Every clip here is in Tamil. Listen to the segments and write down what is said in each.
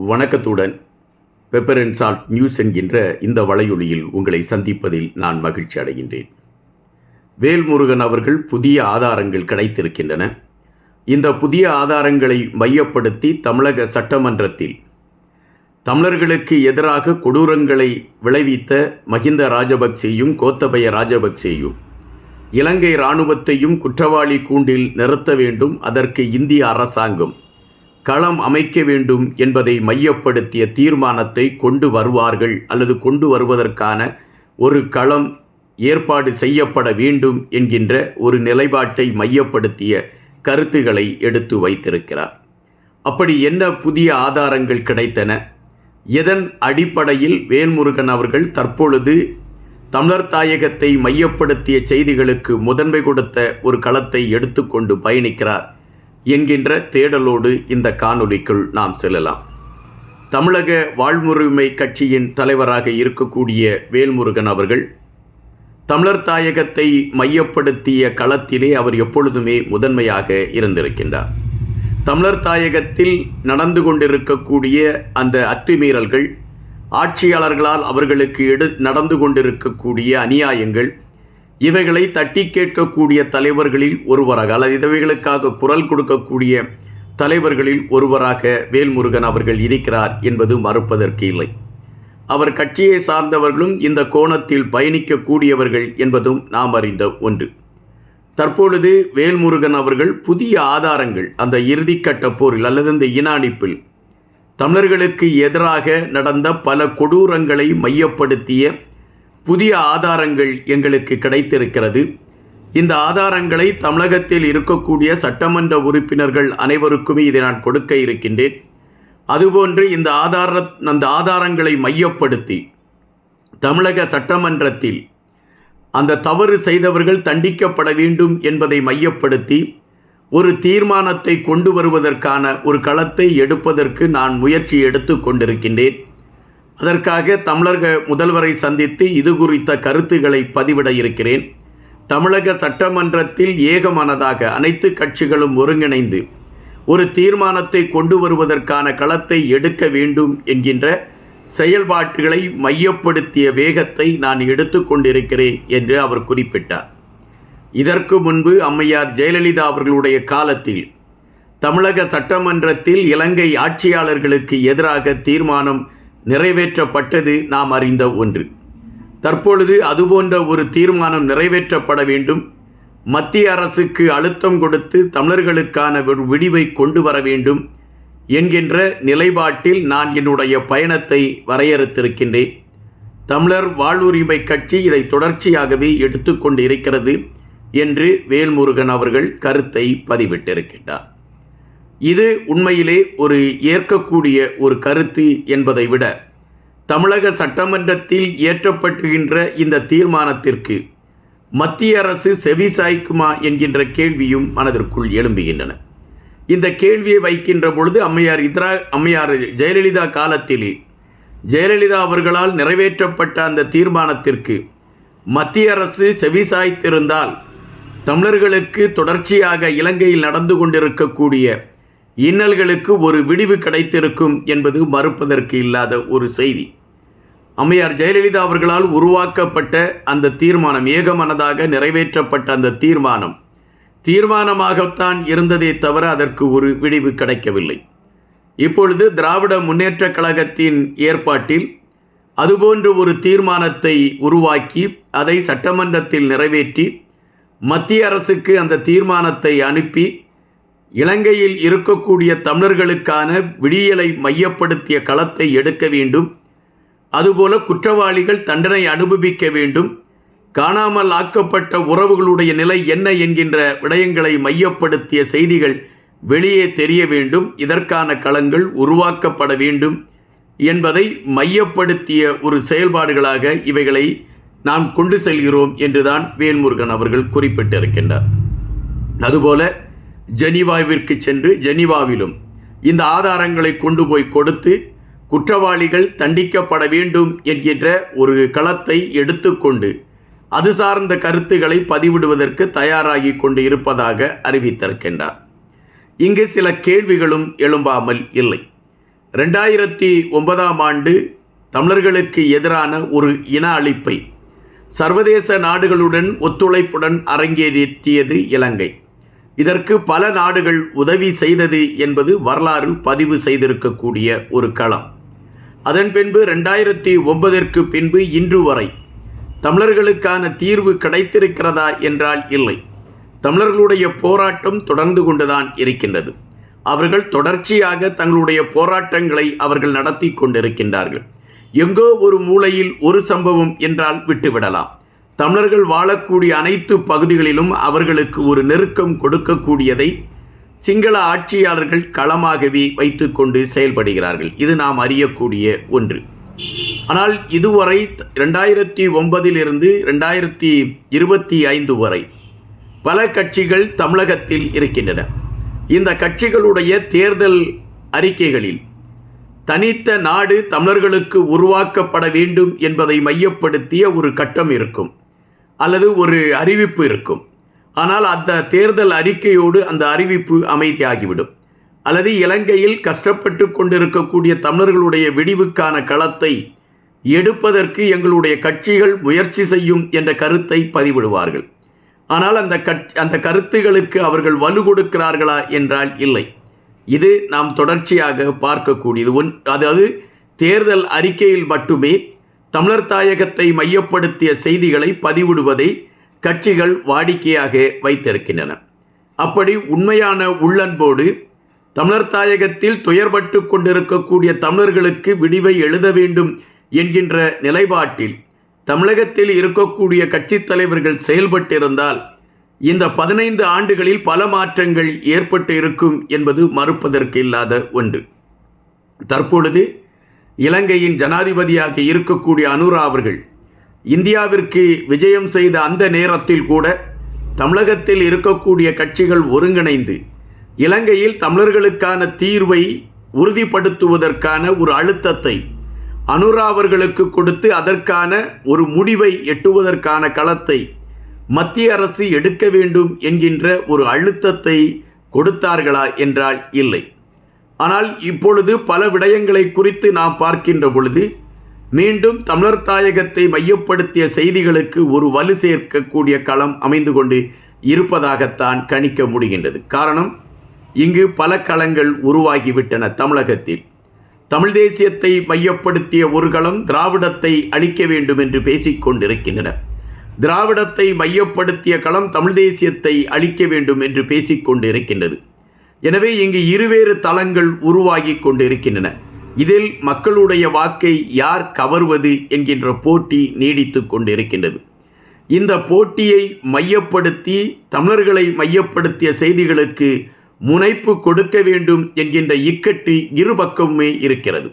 வணக்கத்துடன் பெப்பர் அண்ட் சால்ட் நியூஸ் என்கின்ற இந்த வலையொலியில் உங்களை சந்திப்பதில் நான் மகிழ்ச்சி அடைகின்றேன். வேல்முருகன் அவர்கள் புதிய ஆதாரங்கள் கிடைத்திருக்கின்றன. இந்த புதிய ஆதாரங்களை மையப்படுத்தி தமிழக சட்டமன்றத்தில் தமிழர்களுக்கு எதிராக கொடூரங்களை விளைவித்த மஹிந்த ராஜபக்சேயும் கோத்தபய ராஜபக்சேயும் இலங்கை இராணுவத்தையும் குற்றவாளி கூண்டில் நிறுத்த வேண்டும், அதற்கு இந்திய அரசாங்கம் களம் அமைக்க வேண்டும் என்பதை மையப்படுத்திய தீர்மானத்தை கொண்டு வருவார்கள் அல்லது கொண்டு வருவதற்கான ஒரு களம் ஏற்பாடு செய்யப்பட வேண்டும் என்கின்ற ஒரு நிலைப்பாட்டை மையப்படுத்திய கருத்துக்களை எடுத்து வைத்திருக்கிறார். அப்படி என்ன புதிய ஆதாரங்கள் கிடைத்தன? எதன் அடிப்படையில் வேல்முருகன் அவர்கள் தற்பொழுது தமிழர் தாயகத்தை மையப்படுத்திய செய்திகளுக்கு முதன்மை கொடுத்த ஒரு களத்தை எடுத்துக்கொண்டு பயணிக்கிறார் என்கின்ற தேடலோடு இந்த காணொளிக்குள் நாம் செல்லலாம். தமிழக வாழ்வுரிமை கட்சியின் தலைவராக இருக்கக்கூடிய வேல்முருகன் அவர்கள் தமிழர் தாயகத்தை மையப்படுத்திய களத்திலே அவர் எப்பொழுதுமே முதன்மையாக இருந்திருக்கின்றார். தமிழர் தாயகத்தில் நடந்து கொண்டிருக்கக்கூடிய அந்த அத்துமீறல்கள், ஆட்சியாளர்களால் அவர்களுக்கு நடந்து கொண்டிருக்கக்கூடிய அநியாயங்கள், இவைகளை தட்டி கேட்கக்கூடிய தலைவர்களில் ஒருவராக அல்லது இவைகளுக்காக குரல் கொடுக்கக்கூடிய தலைவர்களில் ஒருவராக வேல்முருகன் அவர்கள் இருக்கிறார் என்பது மறுப்பதற்கு இல்லை. அவர் கட்சியை சார்ந்தவர்களும் இந்த கோணத்தில் பயணிக்கக்கூடியவர்கள் என்பதும் நாம் அறிந்த ஒன்று. தற்பொழுது வேல்முருகன் அவர்கள் புதிய ஆதாரங்கள், அந்த இறுதிக்கட்ட போரில் அல்லது இந்த இன அழிப்பில் தமிழர்களுக்கு எதிராக நடந்த பல கொடூரங்களை மையப்படுத்திய புதிய ஆதாரங்கள் எங்களுக்கு கிடைத்திருக்கிறது. இந்த ஆதாரங்களை தமிழகத்தில் இருக்கக்கூடிய சட்டமன்ற உறுப்பினர்கள் அனைவருக்குமே இதை நான் கொடுக்க இருக்கின்றேன். அதுபோன்று அந்த ஆதாரங்களை மையப்படுத்தி தமிழக சட்டமன்றத்தில் அந்த தவறு செய்தவர்கள் தண்டிக்கப்பட வேண்டும் என்பதை மையப்படுத்தி ஒரு தீர்மானத்தை கொண்டு வருவதற்கான ஒரு களத்தை எடுப்பதற்கு நான் முயற்சி எடுத்து கொண்டிருக்கின்றேன். அதற்காக தமிழக முதல்வரை சந்தித்து இது குறித்த கருத்துக்களை பதிவிட இருக்கிறேன். தமிழக சட்டமன்றத்தில் ஏகமனதாக அனைத்து கட்சிகளும் ஒருங்கிணைந்து ஒரு தீர்மானத்தை கொண்டு வருவதற்கான களத்தை எடுக்க வேண்டும் என்கின்ற செயல்பாடுகளை மையப்படுத்திய வேகத்தை நான் எடுத்து கொண்டிருக்கிறேன் என்று அவர் குறிப்பிட்டார். இதற்கு முன்பு அம்மையார் ஜெயலலிதா அவர்களுடைய காலத்தில் தமிழக சட்டமன்றத்தில் இலங்கை ஆட்சியாளர்களுக்கு எதிராக தீர்மானம் நிறைவேற்றப்பட்டது நாம் அறிந்த ஒன்று. தற்பொழுது அதுபோன்ற ஒரு தீர்மானம் நிறைவேற்றப்பட வேண்டும், மத்திய அரசுக்கு அழுத்தம் கொடுத்து தமிழர்களுக்கான ஒரு விடிவை கொண்டு வர வேண்டும் என்கின்ற நிலைப்பாட்டில் நான் என்னுடைய பயணத்தை வரையறுத்திருக்கின்றேன். தமிழர் வாழ்வுரிமை கட்சி இதை தொடர்ச்சியாகவே எடுத்துக்கொண்டு இருக்கிறது என்று வேல்முருகன் அவர்கள் கருத்தை பதிவிட்டிருக்கின்றார். இது உண்மையிலே ஒரு ஏற்கக்கூடிய ஒரு கருத்து என்பதை விட தமிழக சட்டமன்றத்தில் இயற்றப்பட்டுகின்ற இந்த தீர்மானத்திற்கு மத்திய அரசு செவிசாய்க்குமா என்கின்ற கேள்வியும் மனதிற்குள் எழும்புகின்றன. இந்த கேள்வியை வைக்கின்ற பொழுது அம்மையார் ஜெயலலிதா காலத்திலே ஜெயலலிதா அவர்களால் நிறைவேற்றப்பட்ட அந்த தீர்மானத்திற்கு மத்திய அரசு செவிசாய்த்திருந்தால் தமிழர்களுக்கு தொடர்ச்சியாக இலங்கையில் நடந்து கொண்டிருக்கக்கூடிய இன்னல்களுக்கு ஒரு விடிவு கிடைத்திருக்கும் என்பது மறுப்பதற்கு இல்லாத ஒரு செய்தி. அம்மையார் ஜெயலலிதா அவர்களால் உருவாக்கப்பட்ட அந்த தீர்மானம், ஏகமனதாக நிறைவேற்றப்பட்ட அந்த தீர்மானமாகத்தான் இருந்ததே தவிர அதற்கு ஒரு விடிவு கிடைக்கவில்லை. இப்பொழுது திராவிட முன்னேற்றக் கழகத்தின் ஏற்பாட்டில் அதுபோன்று ஒரு தீர்மானத்தை உருவாக்கி அதை சட்டமன்றத்தில் நிறைவேற்றி மத்திய அரசுக்கு அந்த தீர்மானத்தை அனுப்பி இலங்கையில் இருக்கக்கூடிய தமிழர்களுக்கான விடியலை மையப்படுத்திய களத்தை எடுக்க வேண்டும், அதுபோல குற்றவாளிகள் தண்டனை அனுபவிக்க வேண்டும், காணாமல் ஆக்கப்பட்ட உறவுகளுடைய நிலை என்ன என்கின்ற விடயங்களை மையப்படுத்திய செய்திகள் வெளியே தெரிய வேண்டும், இதற்கான களங்கள் உருவாக்கப்பட வேண்டும் என்பதை மையப்படுத்திய ஒரு செயல்பாடுகளாக இவைகளை நாம் கொண்டு செல்கிறோம் என்றுதான் வேல்முருகன் அவர்கள் குறிப்பிட்டிருக்கின்றார். அதுபோல ஜெனீவாவிற்கு சென்று ஜெனீவாவிலும் இந்த ஆதாரங்களை கொண்டு போய் கொடுத்து குற்றவாளிகள் தண்டிக்கப்பட வேண்டும் என்கின்ற ஒரு களத்தை எடுத்துக்கொண்டு அது சார்ந்த கருத்துக்களை பதிவிடுவதற்கு தயாராகி கொண்டு இருப்பதாக அறிவித்திருக்கின்றார். இங்கு சில கேள்விகளும் எழும்பாமல் இல்லை. 2009ஆம் ஆண்டு தமிழர்களுக்கு எதிரான ஒரு இன அழிப்பை சர்வதேச நாடுகளுடன் ஒத்துழைப்புடன் அரங்கேற்றியது இலங்கை. இதற்கு பல நாடுகள் உதவி செய்தது என்பது வரலாறு பதிவு செய்திருக்கக்கூடிய ஒரு களம். அதன் பின்பு 2009ற்கு பின்பு இன்று வரை தமிழர்களுக்கான தீர்வு கிடைத்திருக்கிறதா என்றால் இல்லை. தமிழர்களுடைய போராட்டம் தொடர்ந்து கொண்டுதான் இருக்கின்றது. அவர்கள் தொடர்ச்சியாக தங்களுடைய போராட்டங்களை அவர்கள் நடத்தி கொண்டிருக்கின்றார்கள். எங்கோ ஒரு மூலையில் ஒரு சம்பவம் என்றால் விட்டுவிடலாம். தமிழர்கள் வாழக்கூடிய அனைத்து பகுதிகளிலும் அவர்களுக்கு ஒரு நெருக்கம் கொடுக்கக்கூடியதை சிங்கள ஆட்சியாளர்கள் களமாகவே வைத்துக்கொண்டு செயல்படுகிறார்கள். இது நாம் அறியக்கூடிய ஒன்று. ஆனால் இதுவரை 2009 2025 வரை பல கட்சிகள் தமிழகத்தில் இருக்கின்றன. இந்த கட்சிகளுடைய தேர்தல் அறிக்கைகளில் தனித்த நாடு தமிழர்களுக்கு உருவாக்கப்பட வேண்டும் என்பதை மையப்படுத்திய ஒரு கட்டம் இருக்கும் அல்லது ஒரு அறிவிப்பு இருக்கும். ஆனால் அந்த தேர்தல் அறிக்கையோடு அந்த அறிவிப்பு அமைதியாகிவிடும். அல்லது இலங்கையில் கஷ்டப்பட்டு கொண்டிருக்கக்கூடிய தமிழர்களுடைய விடிவுக்கான களத்தை எடுப்பதற்கு எங்களுடைய கட்சிகள் முயற்சி செய்யும் என்ற கருத்தை பதிவிடுவார்கள். ஆனால் அந்த கருத்துகளுக்கு அவர்கள் வலு கொடுக்கிறார்களா என்றால் இல்லை. இது நாம் தொடர்ச்சியாக பார்க்கக்கூடியது. அதாவது தேர்தல் அறிக்கையில் மட்டுமே தமிழர் தாயகத்தை மையப்படுத்திய செய்திகளை பதிவிடுவதை கட்சிகள் வாடிக்கையாக வைத்திருக்கின்றன. அப்படி உண்மையான உள்ளன்போடு தமிழர் தாயகத்தில் துயர்பட்டு கொண்டிருக்கக்கூடிய தமிழர்களுக்கு விடிவை எழுத வேண்டும் என்கின்ற நிலைப்பாட்டில் தமிழகத்தில் இருக்கக்கூடிய கட்சித் தலைவர்கள் செயல்பட்டிருந்தால் இந்த 15 ஆண்டுகளில் பல மாற்றங்கள் ஏற்பட்டு இருக்கும் என்பது மறுப்பதற்கு இல்லாத ஒன்று. தற்பொழுது இலங்கையின் ஜனாதிபதியாக இருக்கக்கூடிய அனுரா அவர்கள் இந்தியாவிற்கு விஜயம் செய்த அந்த நேரத்தில் கூட தமிழகத்தில் இருக்கக்கூடிய கட்சிகள் ஒருங்கிணைந்து இலங்கையில் தமிழர்களுக்கான தீர்வை உறுதிப்படுத்துவதற்கான ஒரு அழுத்தத்தை அனுரா அவர்களுக்கு கொடுத்து அதற்கான ஒரு முடிவை எட்டுவதற்கான களத்தை மத்திய அரசு எடுக்க வேண்டும் என்கின்ற ஒரு அழுத்தத்தை கொடுத்தார்களா என்றால் இல்லை. ஆனால் இப்பொழுது பல விடயங்களை குறித்து நாம் பார்க்கின்ற பொழுது மீண்டும் தமிழர் தாயகத்தை மையப்படுத்திய செய்திகளுக்கு ஒரு வலு சேர்க்கக்கூடிய களம் அமைந்து கொண்டு இருப்பதாகத்தான் கணிக்க முடிகின்றது. காரணம், இங்கு பல களங்கள் உருவாகிவிட்டன. தமிழகத்தில் தமிழ் தேசியத்தை மையப்படுத்திய ஒரு களம் திராவிடத்தை அழிக்க வேண்டும் என்று பேசிக்கொண்டிருக்கின்றன. திராவிடத்தை மையப்படுத்திய களம் தமிழ் தேசியத்தை அழிக்க வேண்டும் என்று பேசிக்கொண்டிருக்கின்றது. எனவே இங்கு இருவேறு தளங்கள் உருவாகி கொண்டிருக்கின்றன. இதில் மக்களுடைய வாக்கை யார் கவர்வது என்கின்ற போட்டி நீடித்து கொண்டிருக்கின்றது. இந்த போட்டியை மையப்படுத்தி தமிழர்களை மையப்படுத்திய செய்திகளுக்கு முனைப்பு கொடுக்க வேண்டும் என்கின்ற இக்கட்டு இருபக்கமுமே இருக்கிறது.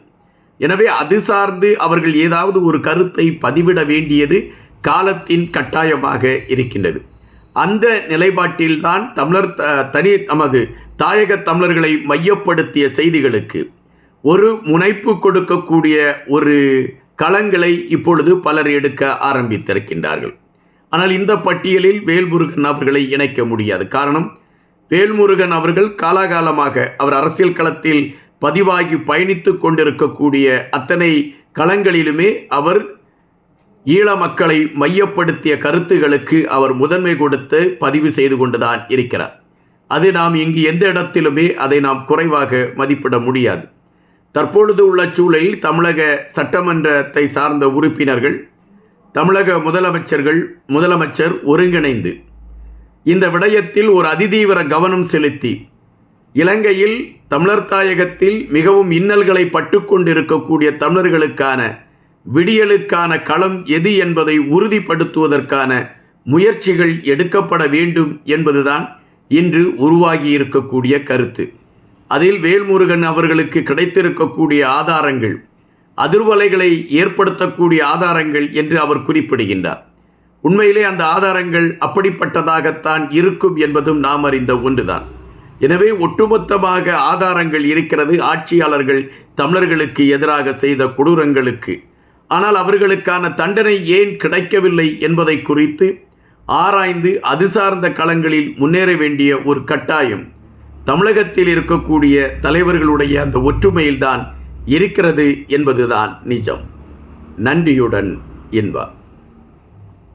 எனவே அது சார்ந்து அவர்கள் ஏதாவது ஒரு கருத்தை பதிவிட வேண்டியது காலத்தின் கட்டாயமாக இருக்கின்றது. அந்த நிலைப்பாட்டில்தான் தமிழர் நமது தாயக தமிழர்களை மையப்படுத்திய செய்திகளுக்கு ஒரு முனைப்பு கொடுக்கக்கூடிய ஒரு களங்களை இப்பொழுது பலர் எடுக்க ஆரம்பித்திருக்கின்றார்கள். ஆனால் இந்த பட்டியலில் வேல்முருகன் அவர்களை இணைக்க முடியாது. காரணம், வேல்முருகன் அவர்கள் காலாகாலமாக அவர் அரசியல் களத்தில் பதிவாகி பயணித்து கொண்டிருக்கக்கூடிய அத்தனை களங்களிலுமே அவர் ஈழ மக்களை மையப்படுத்திய கருத்துகளுக்கு அவர் முதன்மை கொடுத்து பதிவு செய்து கொண்டுதான் இருக்கிறார். அது நாம் இங்கு எந்த இடத்திலுமே அதை நாம் குறைவாக மதிப்பிட முடியாது. தற்பொழுது உள்ள சூழலில் தமிழக சட்டமன்றத்தை சார்ந்த உறுப்பினர்கள், தமிழக முதலமைச்சர் ஒருங்கிணைந்து இந்த விடயத்தில் ஒரு அதிதீவிர கவனம் செலுத்தி இலங்கையில் தமிழர் தாயகத்தில் மிகவும் இன்னல்களை பட்டுக்கொண்டிருக்கக்கூடிய தமிழர்களுக்கான விடியலுக்கான களம் எது என்பதை உறுதிப்படுத்துவதற்கான முயற்சிகள் எடுக்கப்பட வேண்டும் என்பதுதான் இன்று உருவாகி இருக்கக்கூடிய கருத்து. அதில் வேல்முருகன் அவர்களுக்கு கிடைத்திருக்கக்கூடிய ஆதாரங்கள் அதிர்வலைகளை ஏற்படுத்தக்கூடிய ஆதாரங்கள் என்று அவர் குறிப்பிடுகின்றார். உண்மையிலே அந்த ஆதாரங்கள் அப்படிப்பட்டதாகத்தான் இருக்கும் என்பதும் நாம் அறிந்த ஒன்றுதான். எனவே ஒட்டுமொத்தமாக ஆதாரங்கள் இருக்கிறது ஆட்சியாளர்கள் தமிழர்களுக்கு எதிராக செய்த கொடூரங்களுக்கு. ஆனால் அவர்களுக்கான தண்டனை ஏன் கிடைக்கவில்லை என்பதை குறித்து ஆராய்ந்து அது சார்ந்த களங்களில் முன்னேற வேண்டிய ஒரு கட்டாயம் தமிழகத்தில் இருக்கக்கூடிய தலைவர்களுடைய அந்த ஒற்றுமையில்தான் இருக்கிறது என்பதுதான் நிஜம். நன்றியுடன் இன்பா.